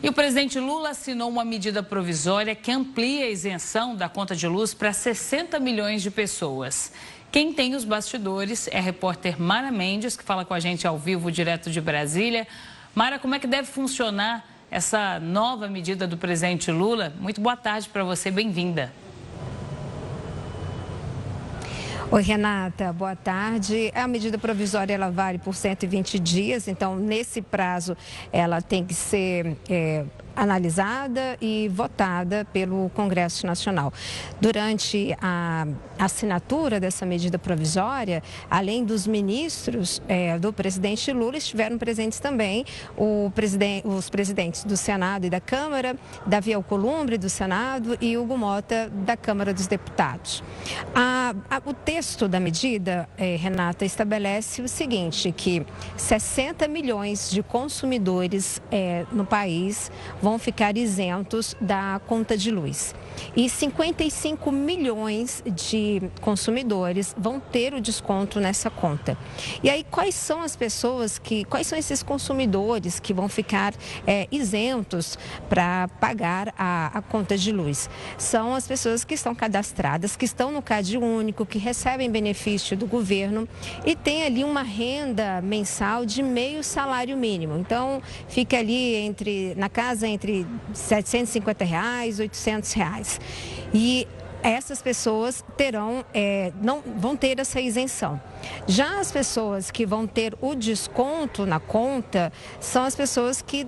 E o presidente Lula assinou uma medida provisória que amplia a isenção da conta de luz para 60 milhões de pessoas. Quem tem os bastidores é a repórter Mara Mendes, que fala com a gente ao vivo, direto de Brasília. Mara, como é que deve funcionar essa nova medida do presidente Lula? Muito boa tarde para você, bem-vinda. Oi, Renata, boa tarde. A medida provisória ela vale por 120 dias, então nesse prazo ela tem que ser analisada e votada pelo Congresso Nacional. Durante a assinatura dessa medida provisória, além dos ministros do presidente Lula, estiveram presentes também os presidentes do Senado e da Câmara, Davi Alcolumbre do Senado e Hugo Mota da Câmara dos Deputados. O texto da medida, Renata, estabelece o seguinte, que 60 milhões de consumidores no país vão ficar isentos da conta de luz. E 55 milhões de consumidores vão ter o desconto nessa conta. E aí, quais são esses consumidores que vão ficar isentos para pagar a conta de luz? São as pessoas que estão cadastradas, que estão no Cade Único, que recebem benefício do governo e tem ali uma renda mensal de meio salário mínimo. Então, fica ali na casa entre R$750 e R$800. E essas pessoas não vão ter essa isenção. Já as pessoas que vão ter o desconto na conta são as pessoas que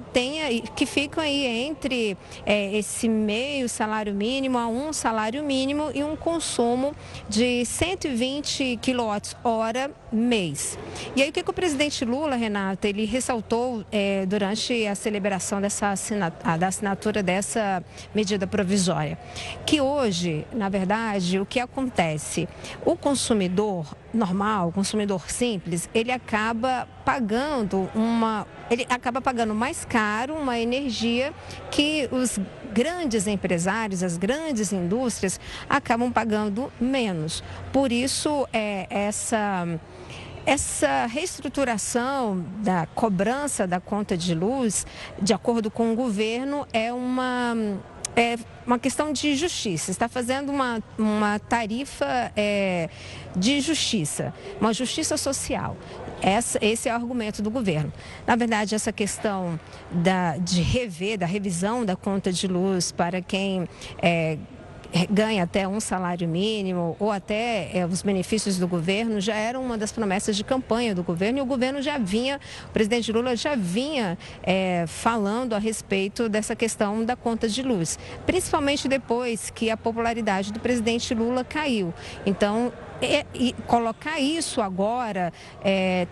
ficam aí entre esse meio salário mínimo a um salário mínimo e um consumo de 120 kWh mês. E aí o que o presidente Lula, Renata, ele ressaltou durante a celebração da assinatura dessa medida provisória, que hoje, na verdade, o que acontece? O consumidor normal, o consumidor simples, ele acaba pagando mais caro uma energia que os grandes empresários, as grandes indústrias acabam pagando menos. Por isso, essa reestruturação da cobrança da conta de luz, de acordo com o governo, é uma questão de justiça, está fazendo uma tarifa de justiça, uma justiça social. Esse é o argumento do governo. Na verdade, essa questão da revisão da conta de luz para quem ganha até um salário mínimo ou até os benefícios do governo já era uma das promessas de campanha do governo, e o governo o presidente Lula já vinha falando a respeito dessa questão da conta de luz, principalmente depois que a popularidade do presidente Lula caiu. Então, e colocar isso agora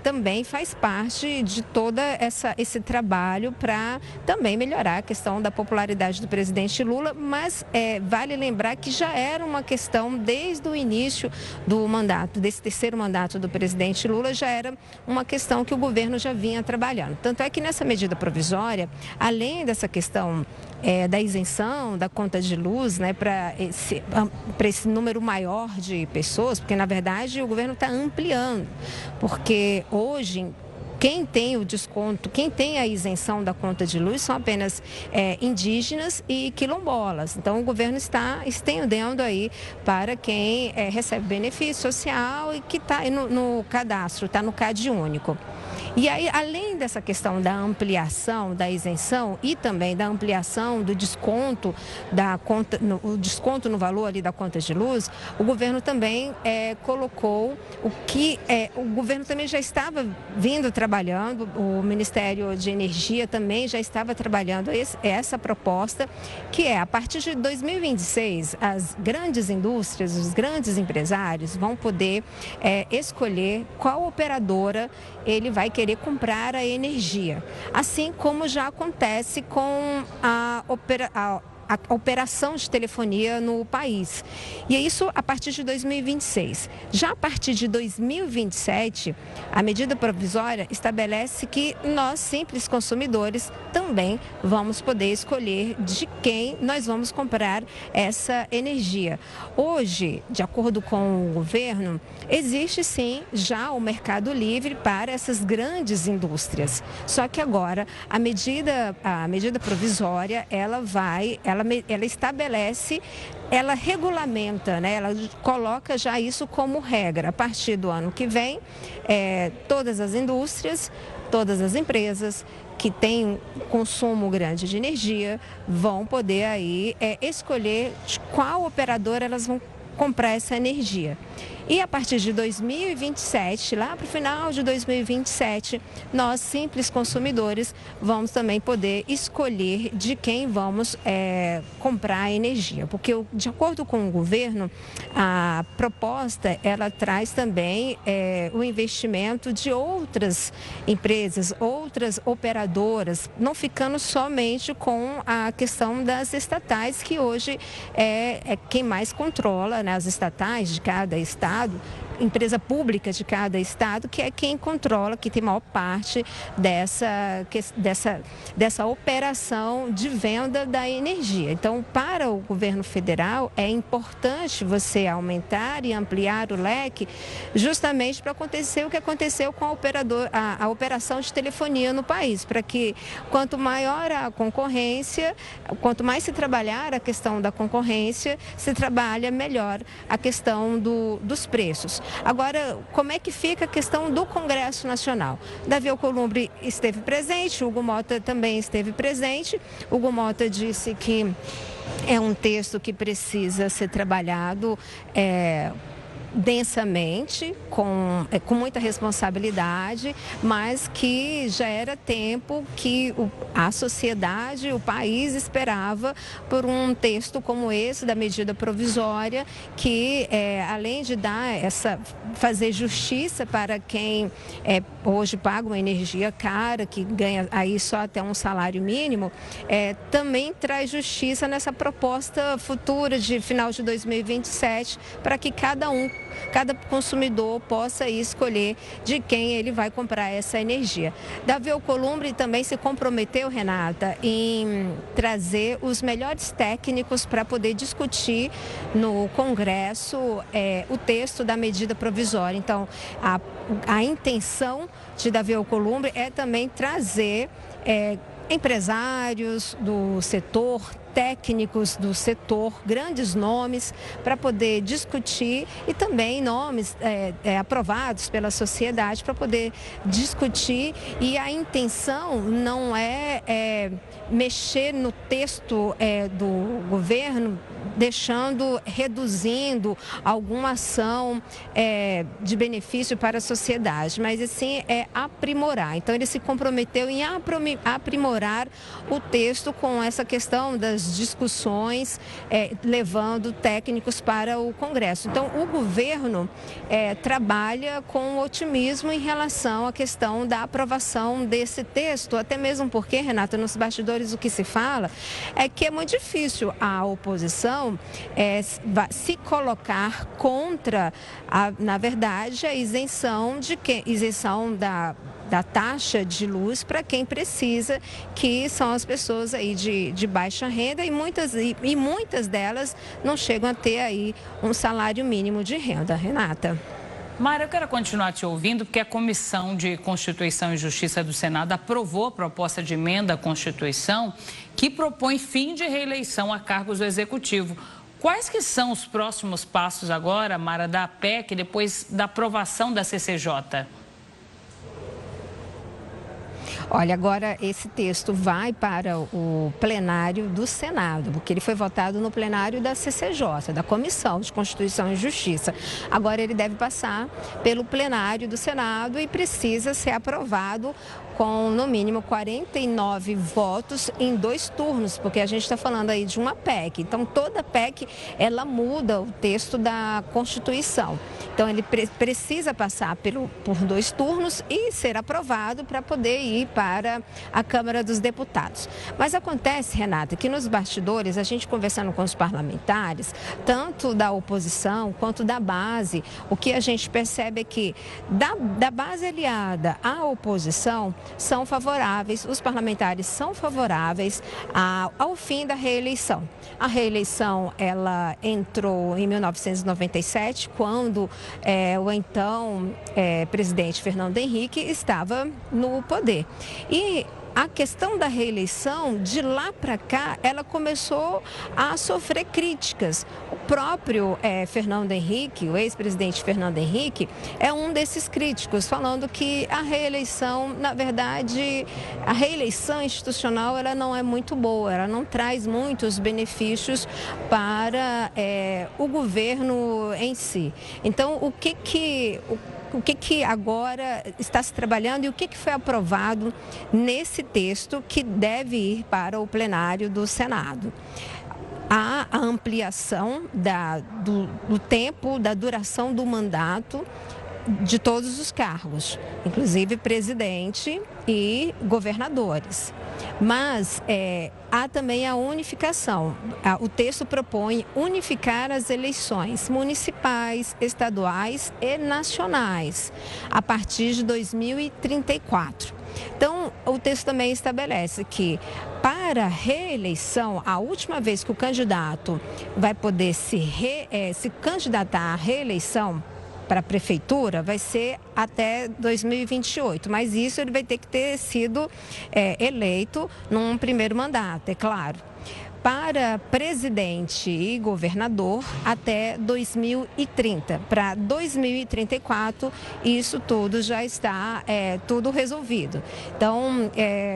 também faz parte de todo esse trabalho para também melhorar a questão da popularidade do presidente Lula, mas vale lembrar que já era uma questão desde o início do mandato, desse terceiro mandato do presidente Lula, já era uma questão que o governo já vinha trabalhando. Tanto é que nessa medida provisória, além dessa questão da isenção da conta de luz, né, para esse número maior de pessoas, porque na verdade o governo está ampliando, porque hoje quem tem o desconto, quem tem a isenção da conta de luz são apenas indígenas e quilombolas. Então o governo está estendendo aí para quem recebe benefício social e que está no cadastro, está no Cade Único. E aí, além dessa questão da ampliação da isenção e também da ampliação do desconto o desconto no valor ali da conta de luz, o governo também colocou o governo também já estava vindo trabalhando, o Ministério de Energia também já estava trabalhando essa proposta, que a partir de 2026, as grandes indústrias, os grandes empresários vão poder escolher qual operadora ele vai querer comprar a energia, assim como já acontece com a operação de telefonia no país. E é isso a partir de 2026. Já a partir de 2027, a medida provisória estabelece que nós, simples consumidores, também vamos poder escolher de quem nós vamos comprar essa energia. Hoje, de acordo com o governo, existe sim já o mercado livre para essas grandes indústrias. Só que agora a medida provisória, ela estabelece, ela regulamenta, né? Ela coloca já isso como regra. A partir do ano que vem, todas as indústrias, todas as empresas que têm consumo grande de energia vão poder aí escolher de qual operadora elas vão comprar essa energia. E a partir de 2027, lá para o final de 2027, nós, simples consumidores, vamos também poder escolher de quem vamos comprar a energia. Porque, de acordo com o governo, a proposta, ela traz também o investimento de outras empresas, outras operadoras, não ficando somente com a questão das estatais, que hoje é quem mais controla, né, as estatais de cada estado, empresa pública de cada estado, que é quem controla, que tem maior parte dessa operação de venda da energia. Então, para o governo federal, é importante você aumentar e ampliar o leque, justamente para acontecer o que aconteceu com a operação de telefonia no país, para que quanto maior a concorrência, quanto mais se trabalhar a questão da concorrência, se trabalha melhor a questão dos preços. Agora, como é que fica a questão do Congresso Nacional? Davi Alcolumbre esteve presente, Hugo Mota também esteve presente. Hugo Mota disse que é um texto que precisa ser trabalhado densamente, com muita responsabilidade, mas que já era tempo que a sociedade, o país esperava por um texto como esse da medida provisória, que além de fazer justiça para quem hoje paga uma energia cara, que ganha aí só até um salário mínimo, também traz justiça nessa proposta futura de final de 2027, para que cada consumidor possa escolher de quem ele vai comprar essa energia. Davi Alcolumbre também se comprometeu, Renata, em trazer os melhores técnicos para poder discutir no Congresso o texto da medida provisória. Então, a intenção de Davi Alcolumbre é também trazer empresários do setor, técnicos do setor, grandes nomes para poder discutir, e também nomes aprovados pela sociedade para poder discutir. E a intenção não é mexer no texto do governo, reduzindo alguma ação de benefício para a sociedade, mas assim aprimorar. Então ele se comprometeu em aprimorar o texto com essa questão das discussões, levando técnicos para o Congresso. Então o governo trabalha com otimismo em relação à questão da aprovação desse texto, até mesmo porque, Renata, nos bastidores o que se fala é que é muito difícil a oposição se colocar contra, na verdade, a isenção da taxa de luz para quem precisa, que são as pessoas aí de baixa renda, e muitas delas não chegam a ter aí um salário mínimo de renda, Renata. Mara, eu quero continuar te ouvindo, porque a Comissão de Constituição e Justiça do Senado aprovou a proposta de emenda à Constituição que propõe fim de reeleição a cargos do Executivo. Quais que são os próximos passos agora, Mara, da PEC, depois da aprovação da CCJ? Olha, agora esse texto vai para o plenário do Senado, porque ele foi votado no plenário da CCJ, da Comissão de Constituição e Justiça. Agora ele deve passar pelo plenário do Senado e precisa ser aprovado com, no mínimo, 49 votos em 2 turnos, porque a gente está falando aí de uma PEC. Então, toda PEC, ela muda o texto da Constituição. Então, ele precisa passar por 2 turnos e ser aprovado para poder ir para a Câmara dos Deputados. Mas acontece, Renata, que nos bastidores, a gente conversando com os parlamentares, tanto da oposição quanto da base, o que a gente percebe é que da base aliada à oposição são favoráveis, os parlamentares são favoráveis ao fim da reeleição. A reeleição, ela entrou em 1997, quando o então presidente Fernando Henrique estava no poder. E a questão da reeleição, de lá para cá, ela começou a sofrer críticas. O próprio Fernando Henrique, o ex-presidente Fernando Henrique, é um desses críticos, falando que a reeleição, na verdade, a reeleição institucional, ela não é muito boa, ela não traz muitos benefícios para o governo em si. Então, o que agora está se trabalhando e o que foi aprovado nesse texto que deve ir para o plenário do Senado? A ampliação do tempo, da duração do mandato de todos os cargos, inclusive presidente e governadores. Mas há também a unificação. O texto propõe unificar as eleições municipais, estaduais e nacionais a partir de 2034. Então, o texto também estabelece que, para a reeleição, a última vez que o candidato vai poder se candidatar à reeleição para a prefeitura vai ser até 2028, mas isso ele vai ter que ter sido eleito num primeiro mandato, é claro. Para presidente e governador até 2030. Para 2034, isso tudo já está tudo resolvido. Então,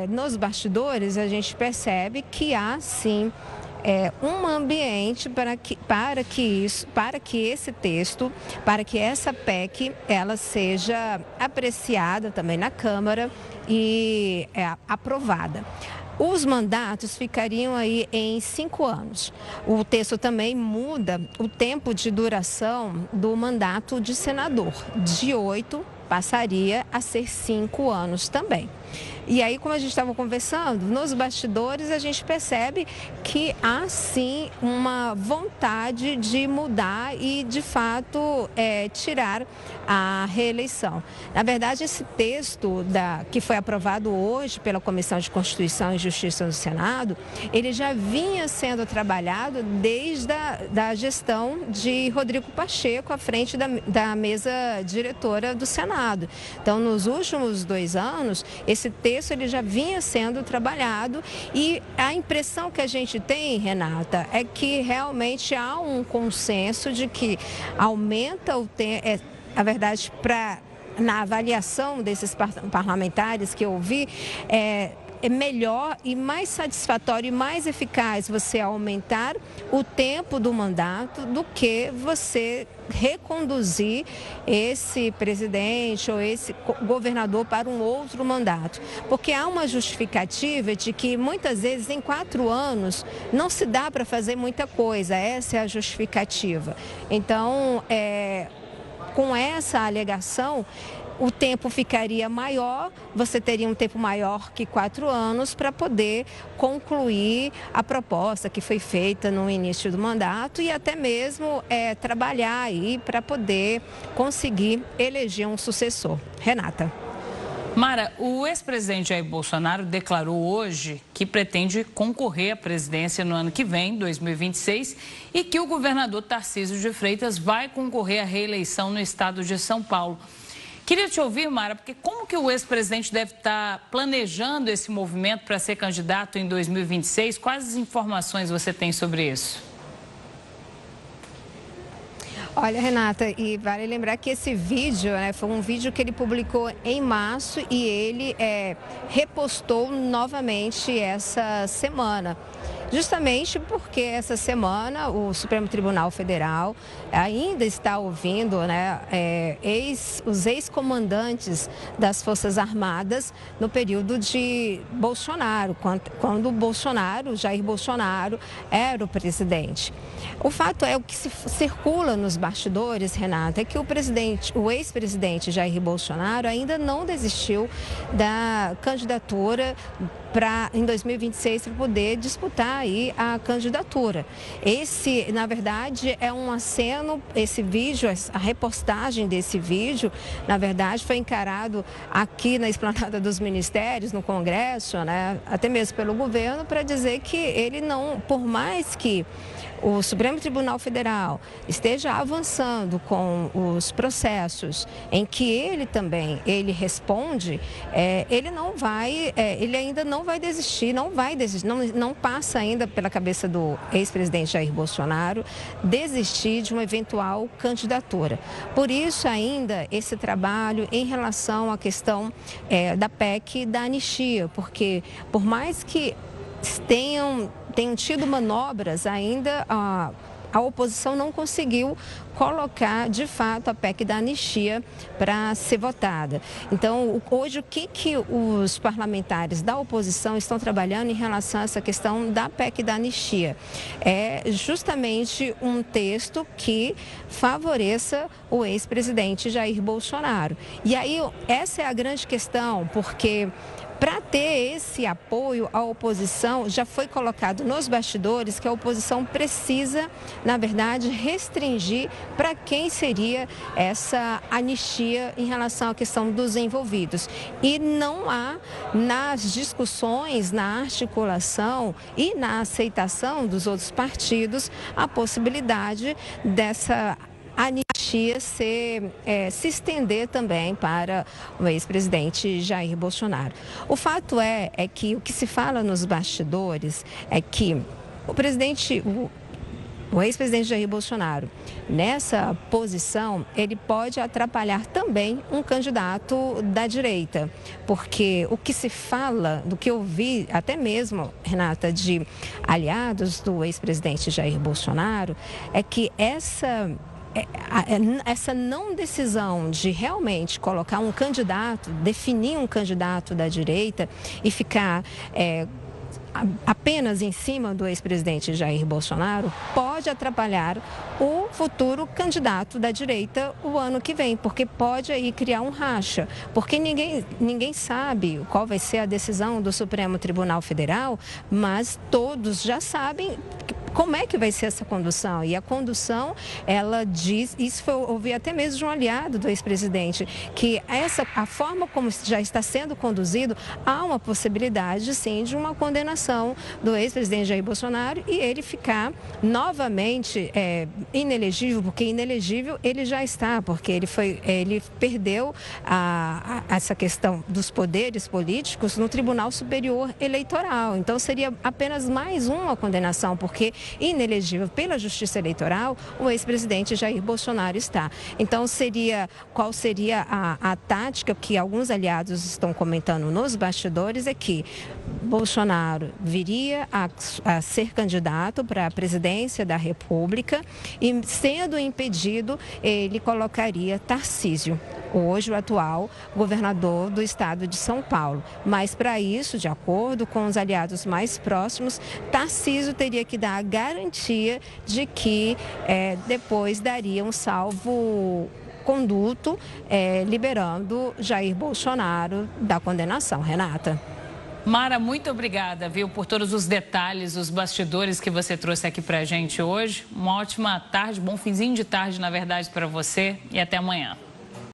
nos bastidores, a gente percebe que há, sim, um ambiente para que esse texto, para que essa PEC, ela seja apreciada também na Câmara e aprovada. Os mandatos ficariam aí em 5 anos. O texto também muda o tempo de duração do mandato de senador. De 8 passaria a ser 5 anos também. E aí, como a gente estava conversando, nos bastidores a gente percebe que há sim uma vontade de mudar e, de fato, tirar a reeleição. Na verdade, esse texto que foi aprovado hoje pela Comissão de Constituição e Justiça do Senado, ele já vinha sendo trabalhado desde a gestão de Rodrigo Pacheco à frente da mesa diretora do Senado. Então, nos últimos 2 anos, esse texto ele já vinha sendo trabalhado e a impressão que a gente tem, Renata, é que realmente há um consenso de que aumenta o tempo, na verdade, na avaliação desses parlamentares que eu ouvi, é melhor e mais satisfatório e mais eficaz você aumentar o tempo do mandato do que você reconduzir esse presidente ou esse governador para um outro mandato. Porque há uma justificativa de que muitas vezes em 4 anos não se dá para fazer muita coisa, essa é a justificativa. Então, com essa alegação, o tempo ficaria maior, você teria um tempo maior que 4 anos para poder concluir a proposta que foi feita no início do mandato e até mesmo trabalhar aí para poder conseguir eleger um sucessor. Renata. Mara, o ex-presidente Jair Bolsonaro declarou hoje que pretende concorrer à presidência no ano que vem, 2026, e que o governador Tarcísio de Freitas vai concorrer à reeleição no estado de São Paulo. Queria te ouvir, Mara, porque como que o ex-presidente deve estar planejando esse movimento para ser candidato em 2026? Quais informações você tem sobre isso? Olha, Renata, e vale lembrar que esse vídeo, foi um vídeo que ele publicou em março e ele repostou novamente essa semana. Justamente porque essa semana o Supremo Tribunal Federal ainda está ouvindo os ex-comandantes das Forças Armadas no período de Bolsonaro, quando Jair Bolsonaro, era o presidente. O fato é o que se circula nos bastidores. bastidores, Renata, é que o ex-presidente Jair Bolsonaro ainda não desistiu da candidatura em 2026 para poder disputar aí a candidatura. Esse, na verdade, é um aceno, esse vídeo, a repostagem desse vídeo, na verdade, foi encarado aqui na Esplanada dos Ministérios, no Congresso, né, até mesmo pelo governo, para dizer que ele não, por mais que o Supremo Tribunal Federal esteja avançando com os processos em que ele responde, ele ainda não vai desistir, não passa ainda pela cabeça do ex-presidente Jair Bolsonaro desistir de uma eventual candidatura. Por isso ainda esse trabalho em relação à questão da PEC da anistia, porque por mais que tenham tido manobras, ainda a oposição não conseguiu colocar, de fato, a PEC da anistia para ser votada. Então, hoje, o que os parlamentares da oposição estão trabalhando em relação a essa questão da PEC da anistia? É justamente um texto que favoreça o ex-presidente Jair Bolsonaro. E aí, essa é a grande questão, porque para ter esse apoio, a oposição já foi colocado nos bastidores que a oposição precisa, na verdade, restringir para quem seria essa anistia em relação à questão dos envolvidos. E não há, nas discussões, na articulação e na aceitação dos outros partidos, a possibilidade dessa anistia se estender também para o ex-presidente Jair Bolsonaro. O fato é que o que se fala nos bastidores é que o ex-presidente Jair Bolsonaro, nessa posição, ele pode atrapalhar também um candidato da direita, porque o que se fala, do que eu vi, até mesmo, Renata, de aliados do ex-presidente Jair Bolsonaro, é que essa não decisão de realmente colocar um candidato, definir um candidato da direita e ficar apenas em cima do ex-presidente Jair Bolsonaro pode atrapalhar o futuro candidato da direita o ano que vem, porque pode aí criar um racha, porque ninguém sabe qual vai ser a decisão do Supremo Tribunal Federal, mas todos já sabem como é que vai ser essa condução. E a condução, ela diz, isso foi ouvir até mesmo de um aliado do ex-presidente, que a forma como já está sendo conduzido, há uma possibilidade, sim, de uma condenação do ex-presidente Jair Bolsonaro e ele ficar novamente inelegível, porque inelegível ele já está, porque ele perdeu essa questão dos poderes políticos no Tribunal Superior Eleitoral. Então, seria apenas mais uma condenação, porque inelegível pela Justiça Eleitoral, o ex-presidente Jair Bolsonaro está. Então, qual seria a tática que alguns aliados estão comentando nos bastidores é que Bolsonaro viria a ser candidato para a presidência da República e, sendo impedido, ele colocaria Tarcísio, hoje o atual governador do estado de São Paulo. Mas, para isso, de acordo com os aliados mais próximos, Tarcísio teria que dar a garantia de que depois daria um salvo-conduto, liberando Jair Bolsonaro da condenação. Renata. Mara, muito obrigada, viu, por todos os detalhes, os bastidores que você trouxe aqui pra gente hoje. Uma ótima tarde, bom finzinho de tarde, na verdade, para você e até amanhã.